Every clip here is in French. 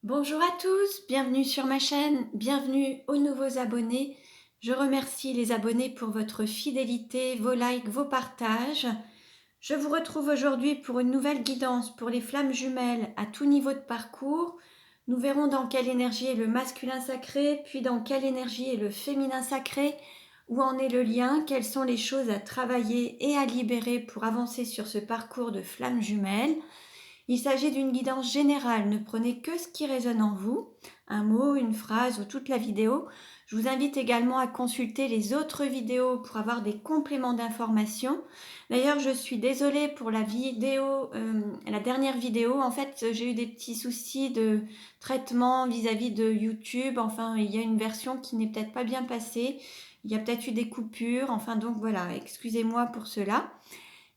Bonjour à tous, bienvenue sur ma chaîne, bienvenue aux nouveaux abonnés. Je remercie les abonnés pour votre fidélité, vos likes, vos partages. Je vous retrouve aujourd'hui pour une nouvelle guidance pour les flammes jumelles à tout niveau de parcours. Nous verrons dans quelle énergie est le masculin sacré, puis dans quelle énergie est le féminin sacré, où en est le lien, quelles sont les choses à travailler et à libérer pour avancer sur ce parcours de flammes jumelles. Il s'agit d'une guidance générale, ne prenez que ce qui résonne en vous, un mot, une phrase ou toute la vidéo. Je vous invite également à consulter les autres vidéos pour avoir des compléments d'informations. D'ailleurs, je suis désolée pour la vidéo, la dernière vidéo. En fait, j'ai eu des petits soucis de traitement vis-à-vis de YouTube. Enfin, il y a une version qui n'est peut-être pas bien passée. Il y a peut-être eu des coupures. Enfin, donc voilà, excusez-moi pour cela.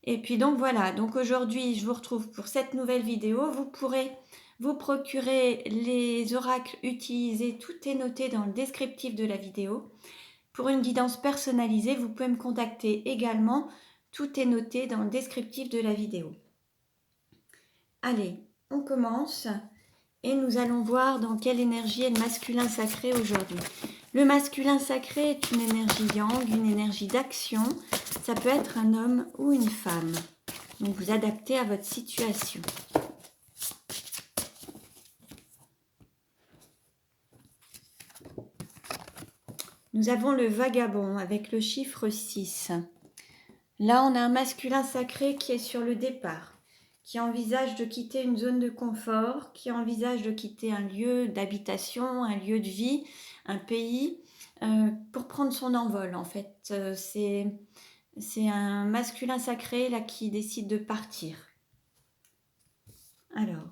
Et puis donc voilà, donc aujourd'hui je vous retrouve pour cette nouvelle vidéo. Vous pourrez vous procurer les oracles utilisés, tout est noté dans le descriptif de la vidéo. Pour une guidance personnalisée, vous pouvez me contacter également, tout est noté dans le descriptif de la vidéo. Allez, on commence et nous allons voir dans quelle énergie est le masculin sacré aujourd'hui. Le masculin sacré est une énergie yang, une énergie d'action. Ça peut être un homme ou une femme. Donc vous adaptez à votre situation. Nous avons le vagabond avec le chiffre 6. Là, on a un masculin sacré qui est sur le départ, qui envisage de quitter une zone de confort, qui envisage de quitter un lieu d'habitation, un lieu de vie, un pays, pour prendre son envol. En fait, c'est un masculin sacré là qui décide de partir. Alors,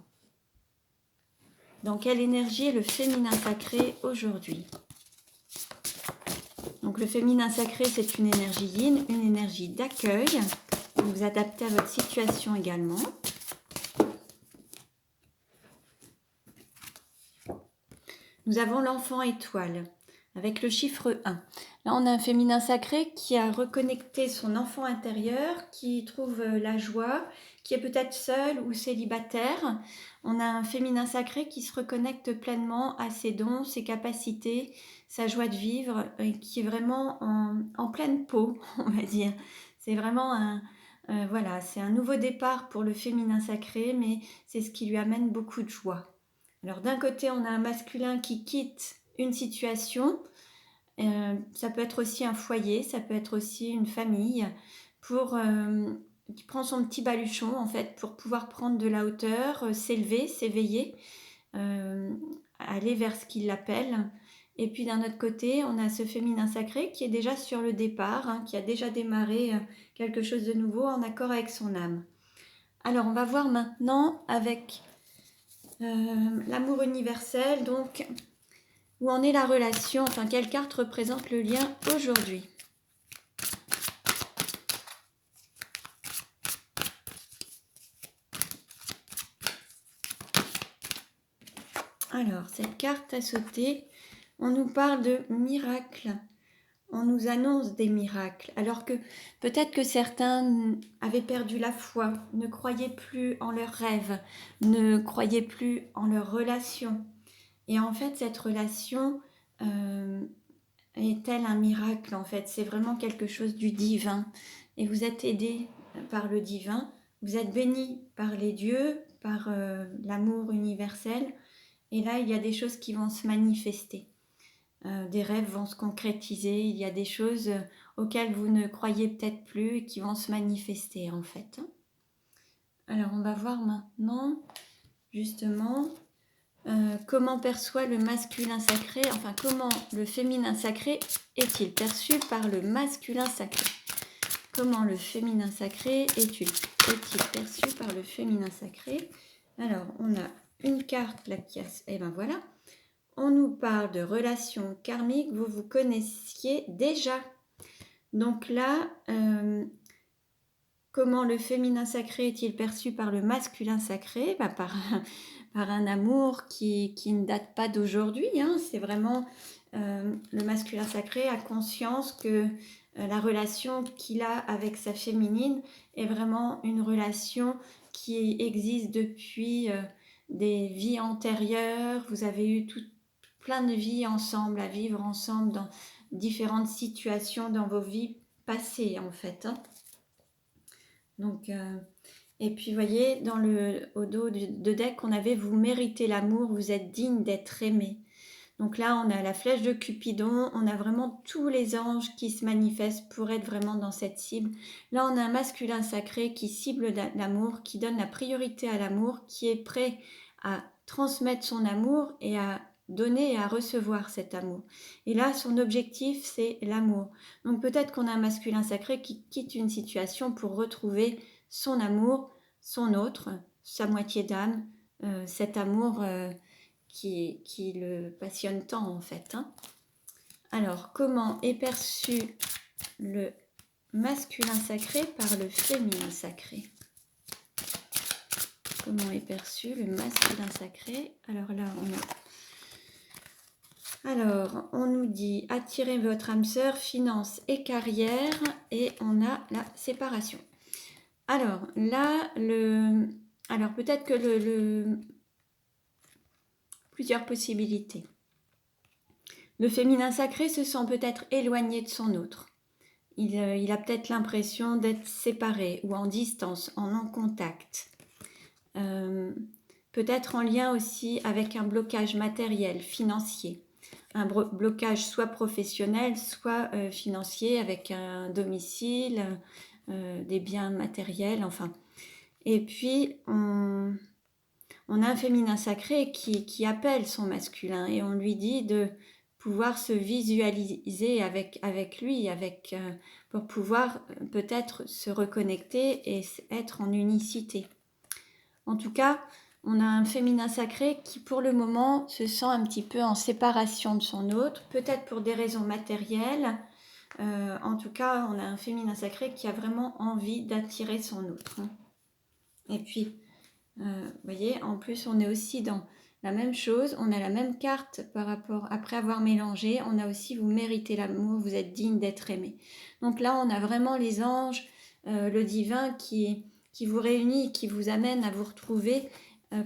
dans quelle énergie est le féminin sacré aujourd'hui ? Donc le féminin sacré, c'est une énergie yin, une énergie d'accueil. Vous vous adaptez à votre situation également. Nous avons l'enfant étoile avec le chiffre 1. Là, on a un féminin sacré qui a reconnecté son enfant intérieur, qui trouve la joie, qui est peut-être seul ou célibataire. On a un féminin sacré qui se reconnecte pleinement à ses dons, ses capacités, sa joie de vivre, et qui est vraiment en pleine peau, on va dire. C'est vraiment voilà, c'est un nouveau départ pour le féminin sacré, mais c'est ce qui lui amène beaucoup de joie. Alors d'un côté, on a un masculin qui quitte une situation, ça peut être aussi un foyer, ça peut être aussi une famille, qui prend son petit baluchon en fait pour pouvoir prendre de la hauteur, s'élever, s'éveiller, aller vers ce qui l'appelle. Et puis d'un autre côté, on a ce féminin sacré qui est déjà sur le départ, hein, qui a déjà démarré quelque chose de nouveau en accord avec son âme. Alors on va voir maintenant avec l'amour universel, donc où en est la relation, enfin quelle carte représente le lien aujourd'hui. Alors cette carte a sauté, on nous parle de miracles, on nous annonce des miracles, alors que peut-être que certains avaient perdu la foi, ne croyaient plus en leurs rêves, ne croyaient plus en leur relation. Et en fait cette relation est-elle un miracle en fait? C'est vraiment quelque chose du divin. Et vous êtes aidé par le divin, vous êtes béni par les dieux, par l'amour universel. Et là, il y a des choses qui vont se manifester. Des rêves vont se concrétiser. Il y a des choses auxquelles vous ne croyez peut-être plus et qui vont se manifester en fait. Alors, on va voir maintenant justement comment perçoit le masculin sacré, enfin comment le féminin sacré est-il perçu par le masculin sacré? Comment le féminin sacré est-il perçu par le féminin sacré? Alors, on a une carte là qui a... Et ben voilà. On nous parle de relations karmiques, vous vous connaissiez déjà. Donc là, comment le féminin sacré est-il perçu par le masculin sacré? Par un amour qui ne date pas d'aujourd'hui. Hein. C'est vraiment le masculin sacré a conscience que la relation qu'il a avec sa féminine est vraiment une relation qui existe depuis des vies antérieures, vous avez eu plein de vies ensemble, à vivre ensemble dans différentes situations dans vos vies passées en fait. Hein. Donc, et puis vous voyez, au dos de deck, on avait vous méritez l'amour, vous êtes digne d'être aimé. Donc là, on a la flèche de Cupidon, on a vraiment tous les anges qui se manifestent pour être vraiment dans cette cible. Là, on a un masculin sacré qui cible l'amour, qui donne la priorité à l'amour, qui est prêt à transmettre son amour et à donner et à recevoir cet amour. Et là, son objectif, c'est l'amour. Donc peut-être qu'on a un masculin sacré qui quitte une situation pour retrouver son amour, son autre, sa moitié d'âme, cet amour qui le passionne tant en fait. Hein. Alors, comment est perçu le masculin sacré par le féminin sacré? Comment est perçu le masculin sacré? Alors là, on nous dit attirez votre âme sœur, finance et carrière, et on a la séparation. Alors là, alors peut-être que plusieurs possibilités. Le féminin sacré se sent peut-être éloigné de son autre. Il a peut-être l'impression d'être séparé ou en distance, en non-contact. Peut-être en lien aussi avec un blocage matériel, financier. Un blocage soit professionnel, soit financier, avec un domicile, des biens matériels, enfin. Et puis, on a un féminin sacré qui appelle son masculin et on lui dit de pouvoir se visualiser avec lui, pour pouvoir peut-être se reconnecter et être en unicité. En tout cas, on a un féminin sacré qui pour le moment se sent un petit peu en séparation de son autre, peut-être pour des raisons matérielles. En tout cas, on a un féminin sacré qui a vraiment envie d'attirer son autre. Et puis, vous voyez, en plus, on est aussi dans la même chose, on a la même carte par rapport, après avoir mélangé, on a aussi vous méritez l'amour, vous êtes digne d'être aimé. Donc là, on a vraiment les anges, le divin qui vous réunit, qui vous amène à vous retrouver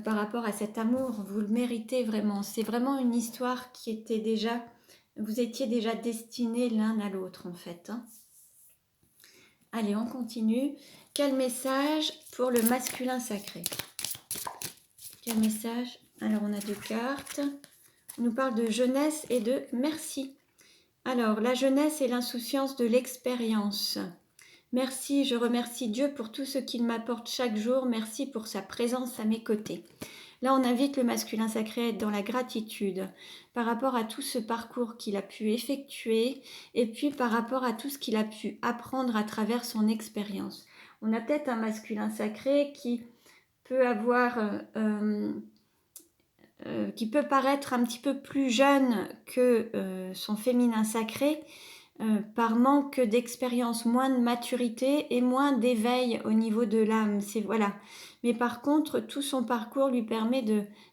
par rapport à cet amour. Vous le méritez vraiment. C'est vraiment une histoire qui était déjà, vous étiez déjà destinés l'un à l'autre en fait. Hein. Allez, on continue. Quel message pour le masculin sacré? Quel message? Alors, on a 2 cartes. On nous parle de jeunesse et de merci. Alors, la jeunesse et l'insouciance de l'expérience. Merci, je remercie Dieu pour tout ce qu'il m'apporte chaque jour. Merci pour sa présence à mes côtés. Là, on invite le masculin sacré à être dans la gratitude par rapport à tout ce parcours qu'il a pu effectuer et puis par rapport à tout ce qu'il a pu apprendre à travers son expérience. On a peut-être un masculin sacré qui peut avoir, qui peut paraître un petit peu plus jeune que son féminin sacré, par manque d'expérience, moins de maturité et moins d'éveil au niveau de l'âme. Voilà. Mais par contre, tout son parcours lui permet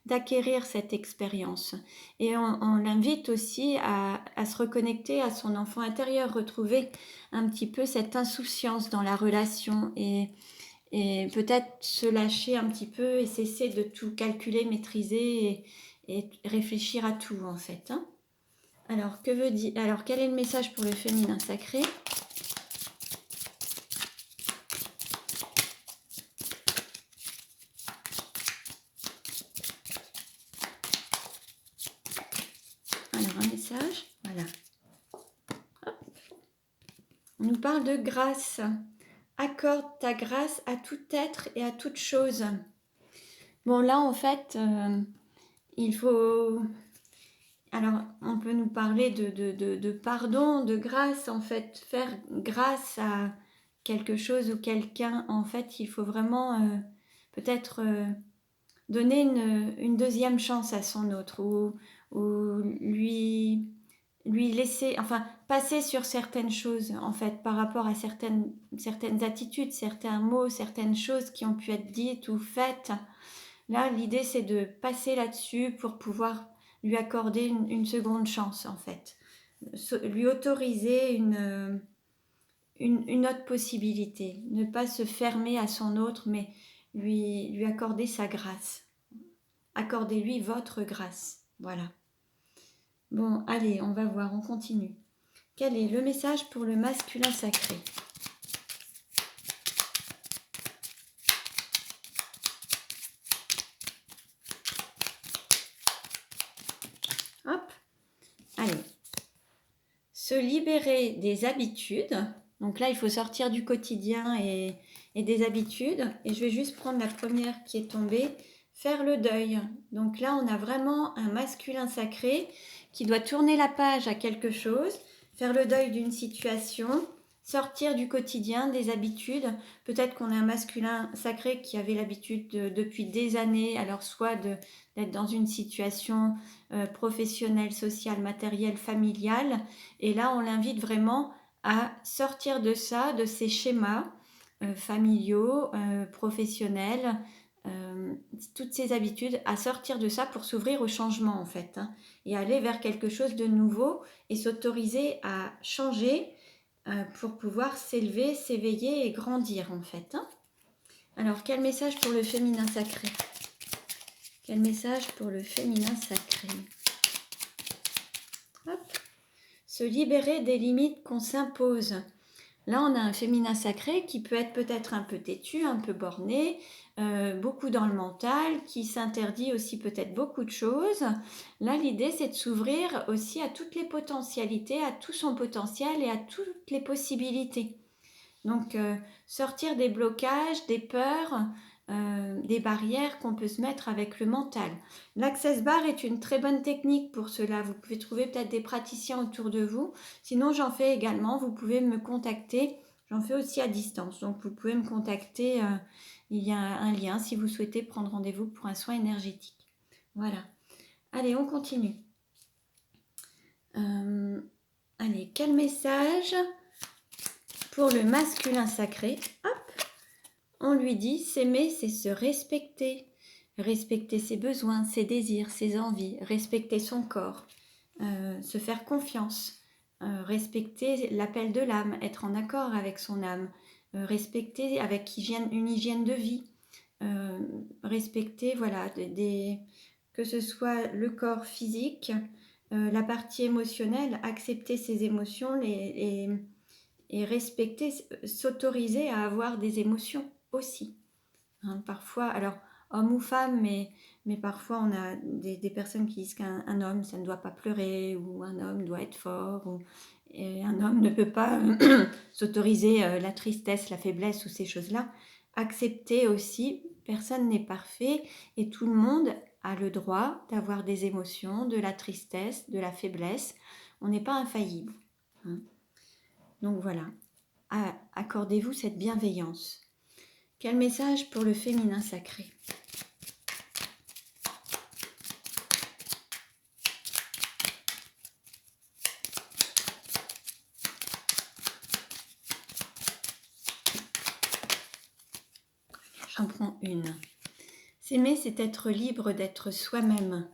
d'acquérir cette expérience. Et on l'invite aussi à se reconnecter à son enfant intérieur, retrouver un petit peu cette insouciance dans la relation et peut-être se lâcher un petit peu et cesser de tout calculer, maîtriser et réfléchir à tout en fait. Hein. Alors, quel est le message pour le féminin sacré? Alors, un message, voilà. Hop. On nous parle de grâce. Accorde ta grâce à tout être et à toute chose. Bon, là, en fait, il faut... Alors, on peut nous parler de pardon, de grâce, en fait, faire grâce à quelque chose ou quelqu'un. En fait, il faut vraiment peut-être donner une deuxième chance à son autre ou lui laisser, enfin, passer sur certaines choses, en fait, par rapport à certaines attitudes, certains mots, certaines choses qui ont pu être dites ou faites. Là, l'idée, c'est de passer là-dessus pour pouvoir lui accorder une seconde chance, en fait. Lui autoriser une autre possibilité. Ne pas se fermer à son autre, mais lui accorder sa grâce. accordez-lui votre grâce. Voilà. Bon, allez, on va voir, on continue. Quel est le message pour le masculin sacré? Hop, allez. Se libérer des habitudes. Donc là, il faut sortir du quotidien et des habitudes. Et je vais juste prendre la première qui est tombée. Faire le deuil. Donc là, on a vraiment un masculin sacré qui doit tourner la page à quelque chose, faire le deuil d'une situation, sortir du quotidien, des habitudes. Peut-être qu'on a un masculin sacré qui avait l'habitude depuis des années, alors soit d'être dans une situation professionnelle, sociale, matérielle, familiale. Et là, on l'invite vraiment à sortir de ça, de ces schémas familiaux, professionnels, toutes ces habitudes, à sortir de ça pour s'ouvrir au changement en fait, hein, et aller vers quelque chose de nouveau et s'autoriser à changer pour pouvoir s'élever, s'éveiller et grandir en fait. Hein. Alors, quel message pour le féminin sacré? Quel message pour le féminin sacré? Hop. Se libérer des limites qu'on s'impose. Là, on a un féminin sacré qui peut être peut-être un peu têtu, un peu borné, beaucoup dans le mental, qui s'interdit aussi peut-être beaucoup de choses. Là, l'idée, c'est de s'ouvrir aussi à toutes les potentialités, à tout son potentiel et à toutes les possibilités. Donc, sortir des blocages, des peurs, des barrières qu'on peut se mettre avec le mental. L'Access Bar est une très bonne technique pour cela. Vous pouvez trouver peut-être des praticiens autour de vous. Sinon, j'en fais également. Vous pouvez me contacter. J'en fais aussi à distance. Donc, vous pouvez me contacter. Il y a un lien si vous souhaitez prendre rendez-vous pour un soin énergétique. Voilà. Allez, on continue. Allez, quel message pour le masculin sacré? Hop, on lui dit s'aimer, c'est se respecter. Respecter ses besoins, ses désirs, ses envies, respecter son corps, se faire confiance, respecter l'appel de l'âme, être en accord avec son âme, respecter avec une hygiène de vie, respecter, voilà, que ce soit le corps physique, la partie émotionnelle, accepter ses émotions et respecter, s'autoriser à avoir des émotions aussi. Hein, parfois, alors homme ou femme, mais parfois on a des personnes qui disent qu'un homme, ça ne doit pas pleurer, ou un homme doit être fort, et un homme ne peut pas s'autoriser la tristesse, la faiblesse ou ces choses-là. Accepter aussi, personne n'est parfait et tout le monde a le droit d'avoir des émotions, de la tristesse, de la faiblesse. On n'est pas infaillible. Hein. Donc voilà, accordez-vous cette bienveillance. Quel message pour le féminin sacré? J'en prends une. S'aimer, c'est être libre d'être soi-même.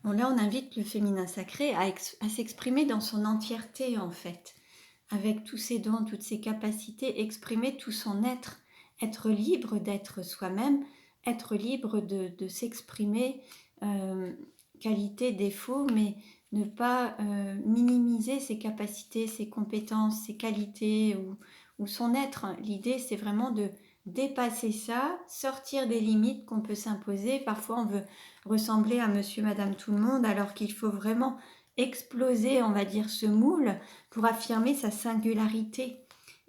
Bon, là, on invite le féminin sacré à s'exprimer dans son entièreté, en fait, avec tous ses dons, toutes ses capacités, exprimer tout son être libre d'être soi-même, être libre de s'exprimer, qualités, défauts, mais ne pas minimiser ses capacités, ses compétences, ses qualités ou son être. L'idée, c'est vraiment de dépasser ça, sortir des limites qu'on peut s'imposer. Parfois, on veut ressembler à monsieur, madame, tout le monde, alors qu'il faut vraiment exploser, on va dire, ce moule pour affirmer sa singularité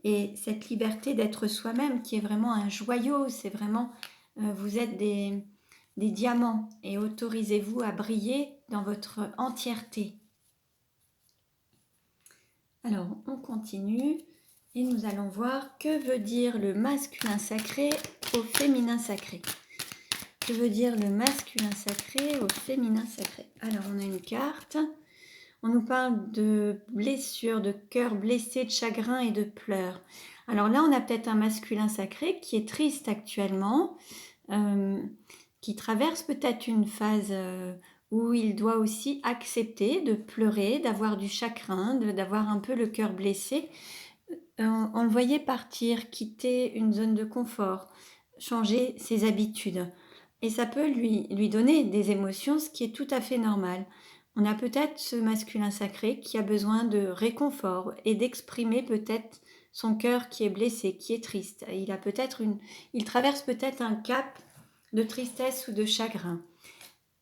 et cette liberté d'être soi-même qui est vraiment un joyau. C'est vraiment, vous êtes des diamants et autorisez-vous à briller dans votre entièreté. Alors, on continue et nous allons voir que veut dire le masculin sacré au féminin sacré. Que veut dire le masculin sacré au féminin sacré? Alors, on a une carte. On nous parle de blessures, de cœur blessé, de chagrin et de pleurs. Alors là, on a peut-être un masculin sacré qui est triste actuellement, qui traverse peut-être une phase où il doit aussi accepter de pleurer, d'avoir du chagrin, d'avoir un peu le cœur blessé. On le voyait partir, quitter une zone de confort, changer ses habitudes. et ça peut lui donner des émotions, ce qui est tout à fait normal. On a peut-être ce masculin sacré qui a besoin de réconfort et d'exprimer peut-être son cœur qui est blessé, qui est triste. Il traverse peut-être un cap de tristesse ou de chagrin.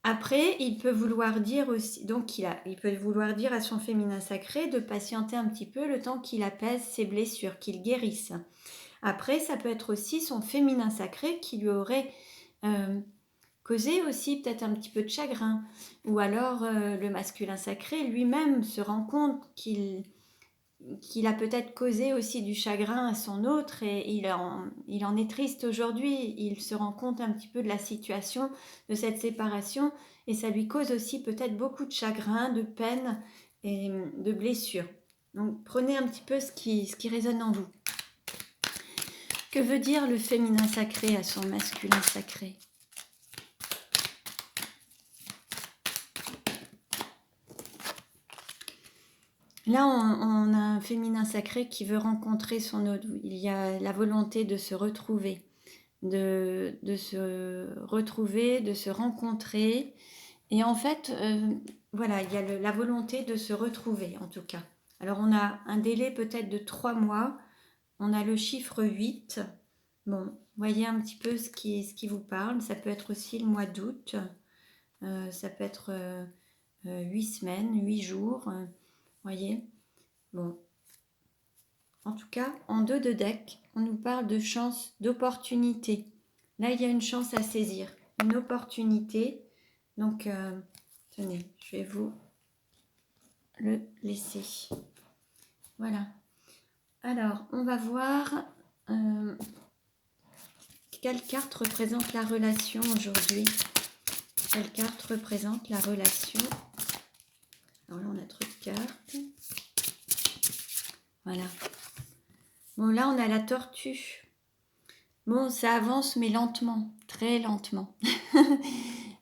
Après, il peut vouloir dire aussi, donc il peut vouloir dire à son féminin sacré de patienter un petit peu le temps qu'il apaise ses blessures, qu'il guérisse. Après, ça peut être aussi son féminin sacré qui lui aurait causé aussi peut-être un petit peu de chagrin. Ou alors le masculin sacré lui-même se rend compte qu'il a peut-être causé aussi du chagrin à son autre et il en est triste aujourd'hui. Il se rend compte un petit peu de la situation, de cette séparation et ça lui cause aussi peut-être beaucoup de chagrin, de peine et de blessures. Donc prenez un petit peu ce qui résonne en vous. Que veut dire le féminin sacré à son masculin sacré ? Là, on a un féminin sacré qui veut rencontrer son autre. Il y a la volonté de se retrouver, de se retrouver, de se rencontrer. Et en fait, voilà, il y a la volonté de se retrouver, en tout cas. Alors, on a un délai peut-être de 3 mois. On a le chiffre 8. Bon, voyez un petit peu ce qui vous parle. Ça peut être aussi le mois d'août. Ça peut être 8 semaines, 8 jours. Voyez. Bon. En tout cas, en dos de deck, on nous parle de chance, d'opportunité. Là, il y a une chance à saisir, une opportunité. Donc, tenez, je vais vous le laisser. Voilà. Alors, on va voir quelle carte représente la relation aujourd'hui. Quelle carte représente la relation? Alors là, on a notre carte. Voilà. Bon, là, on a la tortue. Bon, ça avance, mais lentement, très lentement.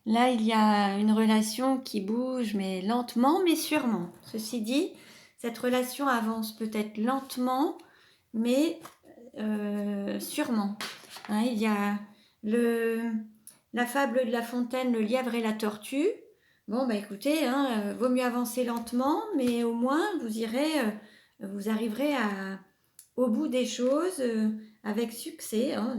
Là, il y a une relation qui bouge, mais lentement, mais sûrement. Ceci dit, cette relation avance peut-être lentement, mais sûrement. Hein, il y a la fable de La Fontaine, le lièvre et la tortue. Bon, bah écoutez, hein, vaut mieux avancer lentement, mais au moins vous arriverez au bout des choses avec succès. Hein.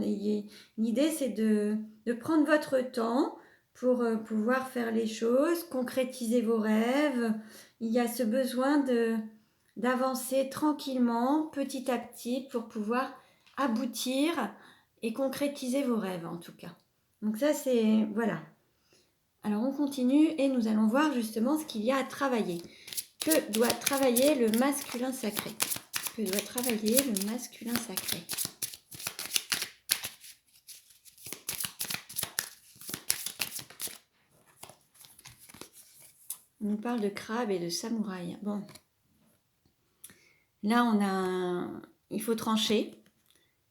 L'idée, c'est de prendre votre temps pour pouvoir faire les choses, concrétiser vos rêves. Il y a ce besoin d'avancer tranquillement, petit à petit, pour pouvoir aboutir et concrétiser vos rêves en tout cas. Donc ça, c'est... Voilà. Alors on continue et nous allons voir justement ce qu'il y a à travailler. Que doit travailler le masculin sacré ? Que doit travailler le masculin sacré ? On nous parle de crabe et de samouraï. Bon. Là, il faut trancher.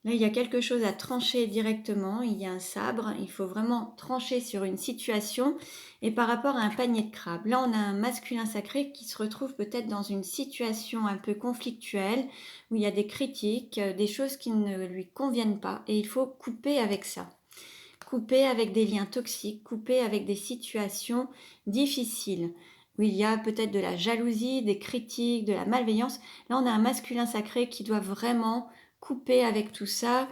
Là, il y a quelque chose à trancher directement. Il y a un sabre. Il faut vraiment trancher sur une situation. Et par rapport à un panier de crabes. Là, on a un masculin sacré qui se retrouve peut-être dans une situation un peu conflictuelle, où il y a des critiques, des choses qui ne lui conviennent pas. Et il faut couper avec ça. Couper avec des liens toxiques, couper avec des situations difficiles, où il y a peut-être de la jalousie, des critiques, de la malveillance. Là, on a un masculin sacré qui doit vraiment couper avec tout ça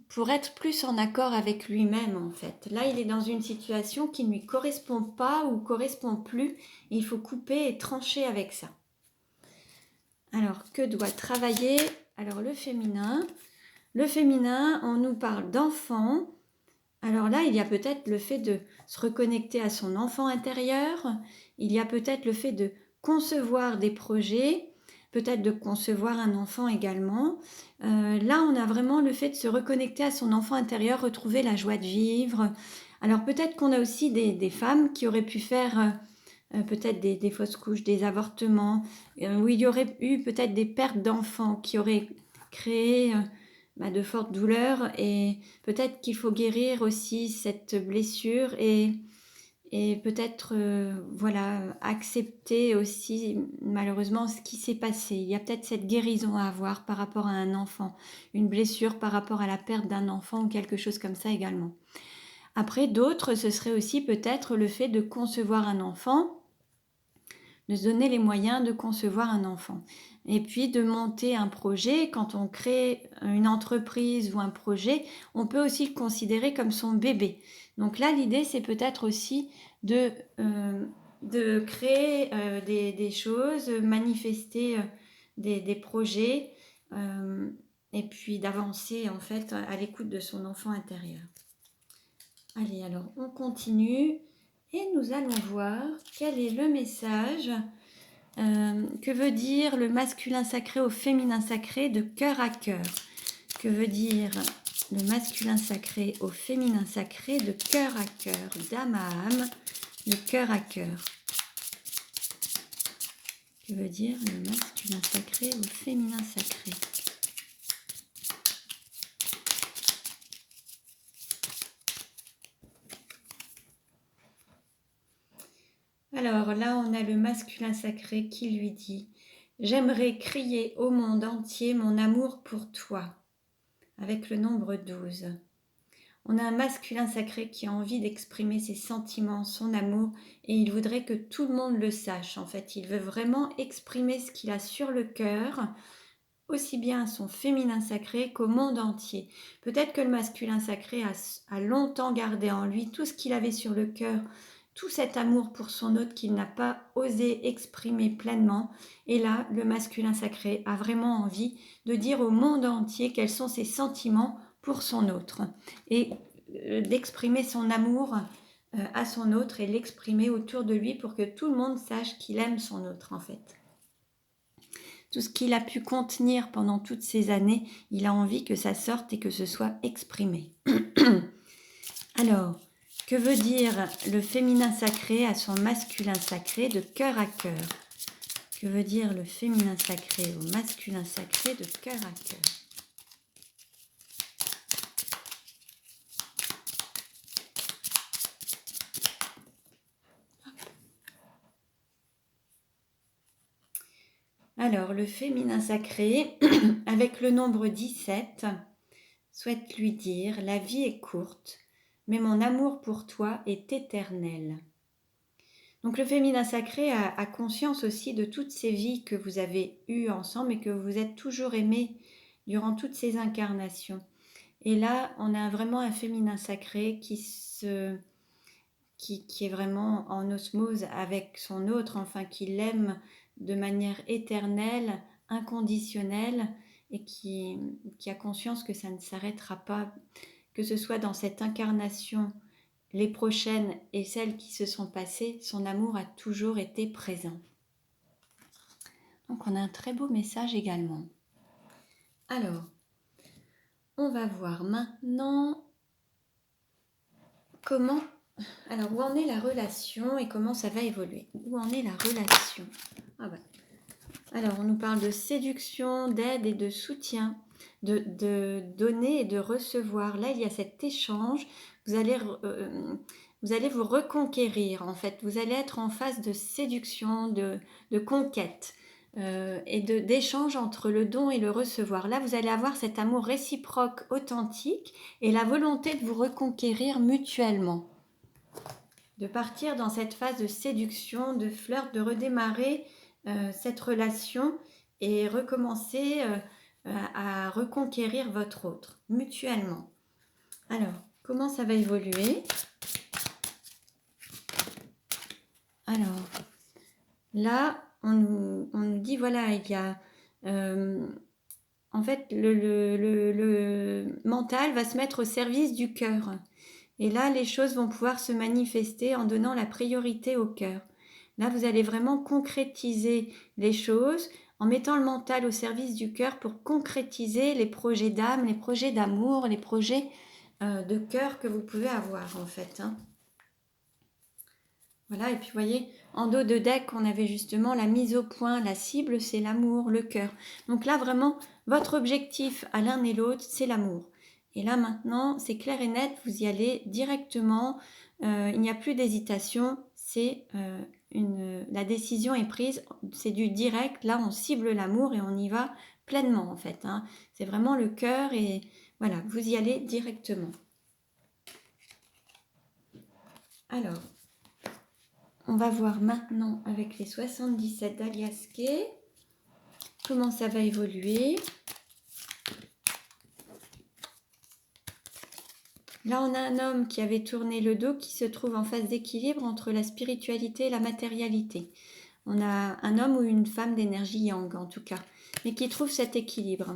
pour être plus en accord avec lui-même, en fait. Là, il est dans une situation qui ne lui correspond pas ou correspond plus. Il faut couper et trancher avec ça. Alors, que doit travailler alors le féminin ? Le féminin, on nous parle d'enfant. Alors là, il y a peut-être le fait de se reconnecter à son enfant intérieur. Il y a peut-être le fait de concevoir des projets, peut-être de concevoir un enfant également. Là, on a vraiment le fait de se reconnecter à son enfant intérieur, retrouver la joie de vivre. Alors peut-être qu'on a aussi des femmes qui auraient pu faire peut-être des fausses couches, des avortements, où il y aurait eu peut-être des pertes d'enfants qui auraient créé de fortes douleurs, et peut-être qu'il faut guérir aussi cette blessure et peut-être accepter aussi malheureusement ce qui s'est passé. Il y a peut-être cette guérison à avoir par rapport à un enfant, une blessure par rapport à la perte d'un enfant ou quelque chose comme ça également. Après, d'autres, ce serait aussi peut-être le fait de concevoir un enfant, de se donner les moyens de concevoir un enfant. Et puis de monter un projet, quand on crée une entreprise ou un projet, on peut aussi le considérer comme son bébé. Donc là, l'idée, c'est peut-être aussi de créer des choses, manifester des projets, et puis d'avancer en fait à l'écoute de son enfant intérieur. Allez, alors on continue et nous allons voir quel est le message que veut dire le masculin sacré au féminin sacré de cœur à cœur. Que veut dire le masculin sacré au féminin sacré de cœur à cœur, d'âme à âme, de cœur à cœur. Que veut dire le masculin sacré au féminin sacré? Alors là, on a le masculin sacré qui lui dit « J'aimerais crier au monde entier mon amour pour toi » avec le nombre 12. On a un masculin sacré qui a envie d'exprimer ses sentiments, son amour, et il voudrait que tout le monde le sache. En fait, il veut vraiment exprimer ce qu'il a sur le cœur, aussi bien à son féminin sacré qu'au monde entier. Peut-être que le masculin sacré a longtemps gardé en lui tout ce qu'il avait sur le cœur, tout cet amour pour son autre qu'il n'a pas osé exprimer pleinement. Et là, le masculin sacré a vraiment envie de dire au monde entier quels sont ses sentiments pour son autre et d'exprimer son amour à son autre et l'exprimer autour de lui pour que tout le monde sache qu'il aime son autre en fait. Tout ce qu'il a pu contenir pendant toutes ces années, il a envie que ça sorte et que ce soit exprimé. Alors, que veut dire le féminin sacré à son masculin sacré de cœur à cœur? Que veut dire le féminin sacré au masculin sacré de cœur à cœur? Alors, le féminin sacré, avec le nombre 17, souhaite lui dire « La vie est courte, mais mon amour pour toi est éternel. » Donc le féminin sacré a conscience aussi de toutes ces vies que vous avez eues ensemble et que vous êtes toujours aimés durant toutes ces incarnations. Et là, on a vraiment un féminin sacré qui est vraiment en osmose avec son autre, enfin qui l'aime de manière éternelle, inconditionnelle, et qui a conscience que ça ne s'arrêtera pas, que ce soit dans cette incarnation, les prochaines et celles qui se sont passées, son amour a toujours été présent. Donc on a un très beau message également. Alors, on va voir maintenant où en est la relation et comment ça va évoluer. Où en est la relation? Alors, on nous parle de séduction, d'aide et de soutien, de donner et de recevoir. Là, il y a cet échange. Vous allez vous reconquérir, en fait. Vous allez être en phase de séduction, de conquête et d'échange entre le don et le recevoir. Là, vous allez avoir cet amour réciproque, authentique et la volonté de vous reconquérir mutuellement. De partir dans cette phase de séduction, de flirt, de redémarrer cette relation et recommencer à reconquérir votre autre mutuellement. Alors, comment ça va évoluer? Alors, là, on nous dit, voilà, il y a... en fait, le mental va se mettre au service du cœur. Et là, les choses vont pouvoir se manifester en donnant la priorité au cœur. Là, vous allez vraiment concrétiser les choses en mettant le mental au service du cœur pour concrétiser les projets d'âme, les projets d'amour, les projets de cœur que vous pouvez avoir en fait. Voilà, et puis vous voyez, en dos de deck, on avait justement la mise au point, la cible, c'est l'amour, le cœur. Donc là, vraiment, votre objectif à l'un et l'autre, c'est l'amour. Et là, maintenant, c'est clair et net, vous y allez directement, il n'y a plus d'hésitation, c'est la décision est prise, c'est du direct, là, on cible l'amour et on y va pleinement, en fait. C'est vraiment le cœur et voilà, vous y allez directement. Alors, on va voir maintenant avec les 77 d'Alias Kay comment ça va évoluer. Là, on a un homme qui avait tourné le dos, qui se trouve en phase d'équilibre entre la spiritualité et la matérialité. On a un homme ou une femme d'énergie yang, en tout cas, mais qui trouve cet équilibre.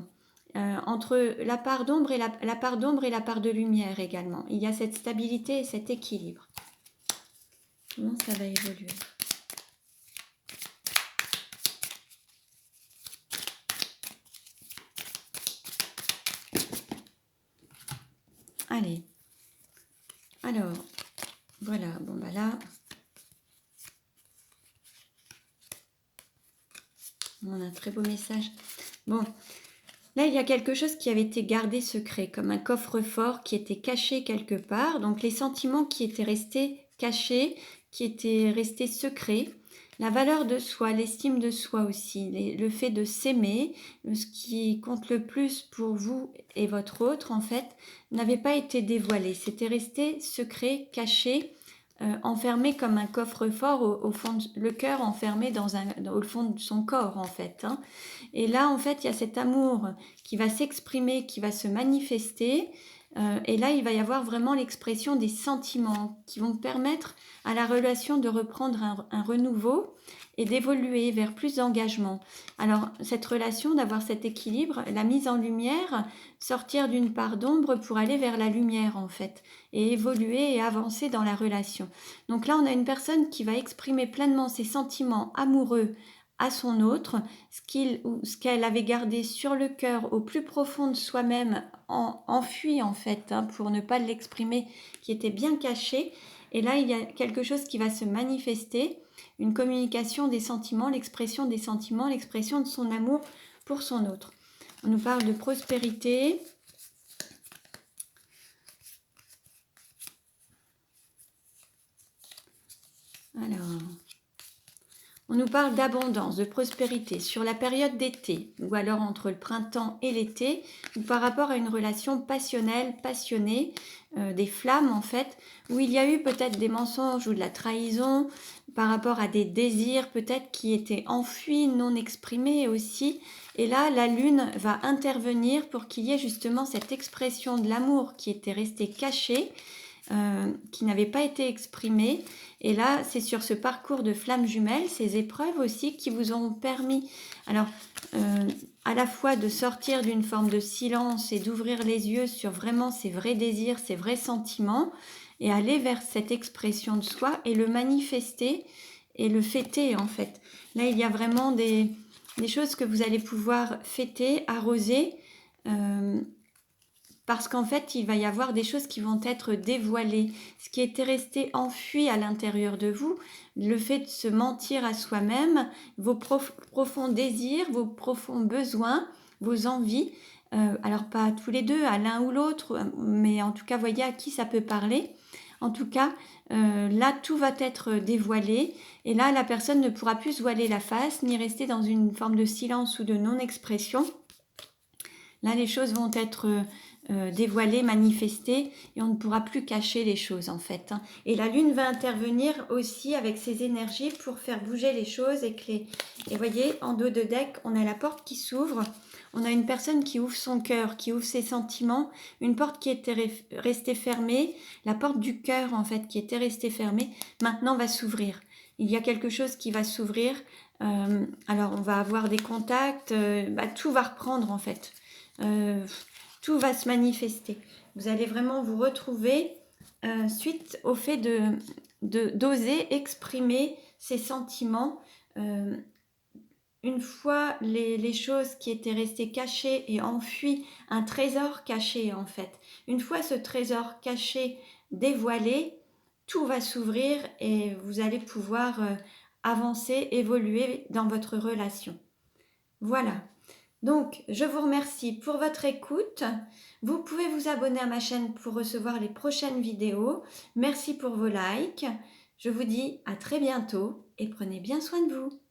Entre la part d'ombre et la part d'ombre et la part de lumière également. Il y a cette stabilité et cet équilibre. Comment ça va évoluer? Allez. Alors, voilà. Bon, bah là, on a un très beau message. Bon, là, il y a quelque chose qui avait été gardé secret, comme un coffre-fort qui était caché quelque part. Donc, les sentiments qui étaient restés cachés, qui étaient restés secrets. La valeur de soi, l'estime de soi aussi, le fait de s'aimer, ce qui compte le plus pour vous et votre autre, en fait, n'avait pas été dévoilé. C'était resté secret, caché, enfermé comme un coffre-fort au fond, le cœur enfermé au fond de son corps, en fait. Hein. Et là, en fait, il y a cet amour qui va s'exprimer, qui va se manifester. Et là, il va y avoir vraiment l'expression des sentiments qui vont permettre à la relation de reprendre un renouveau et d'évoluer vers plus d'engagement. Alors, cette relation, d'avoir cet équilibre, la mise en lumière, sortir d'une part d'ombre pour aller vers la lumière, en fait, et évoluer et avancer dans la relation. Donc là, on a une personne qui va exprimer pleinement ses sentiments amoureux à son autre, ce qu'elle avait gardé sur le cœur au plus profond de soi-même, enfui en fait, hein, pour ne pas l'exprimer, qui était bien caché. Et là, il y a quelque chose qui va se manifester, une communication des sentiments, l'expression de son amour pour son autre. On nous parle de prospérité. Alors, on nous parle d'abondance, de prospérité sur la période d'été, ou alors entre le printemps et l'été, ou par rapport à une relation passionnelle, passionnée, des flammes en fait, où il y a eu peut-être des mensonges ou de la trahison, par rapport à des désirs peut-être qui étaient enfuis, non exprimés aussi. Et là, la lune va intervenir pour qu'il y ait justement cette expression de l'amour qui était restée cachée, qui n'avait pas été exprimée. Et là, c'est sur ce parcours de flammes jumelles, ces épreuves aussi qui vous ont permis, alors, à la fois de sortir d'une forme de silence et d'ouvrir les yeux sur vraiment ces vrais désirs, ces vrais sentiments, et aller vers cette expression de soi et le manifester et le fêter en fait. Là, il y a vraiment des choses que vous allez pouvoir fêter, arroser, parce qu'en fait, il va y avoir des choses qui vont être dévoilées. Ce qui était resté enfui à l'intérieur de vous, le fait de se mentir à soi-même, vos profonds désirs, vos profonds besoins, vos envies, alors pas tous les deux, à l'un ou l'autre, mais en tout cas, voyez à qui ça peut parler. En tout cas, là, tout va être dévoilé. Et là, la personne ne pourra plus se voiler la face, ni rester dans une forme de silence ou de non-expression. Là, les choses vont être dévoilées, manifestées, et on ne pourra plus cacher les choses en fait. Hein. Et la lune va intervenir aussi avec ses énergies pour faire bouger les choses. Et voyez, en dos de deck, on a la porte qui s'ouvre. On a une personne qui ouvre son cœur, qui ouvre ses sentiments, une porte qui était restée fermée, la porte du cœur en fait qui était restée fermée, maintenant va s'ouvrir. Il y a quelque chose qui va s'ouvrir. Alors on va avoir des contacts, tout va reprendre en fait. Tout va se manifester. Vous allez vraiment vous retrouver suite au fait d'oser exprimer ces sentiments. Une fois les choses qui étaient restées cachées et enfuies, un trésor caché en fait. Une fois ce trésor caché dévoilé, tout va s'ouvrir et vous allez pouvoir avancer, évoluer dans votre relation. Voilà. Donc, je vous remercie pour votre écoute. Vous pouvez vous abonner à ma chaîne pour recevoir les prochaines vidéos. Merci pour vos likes. Je vous dis à très bientôt et prenez bien soin de vous.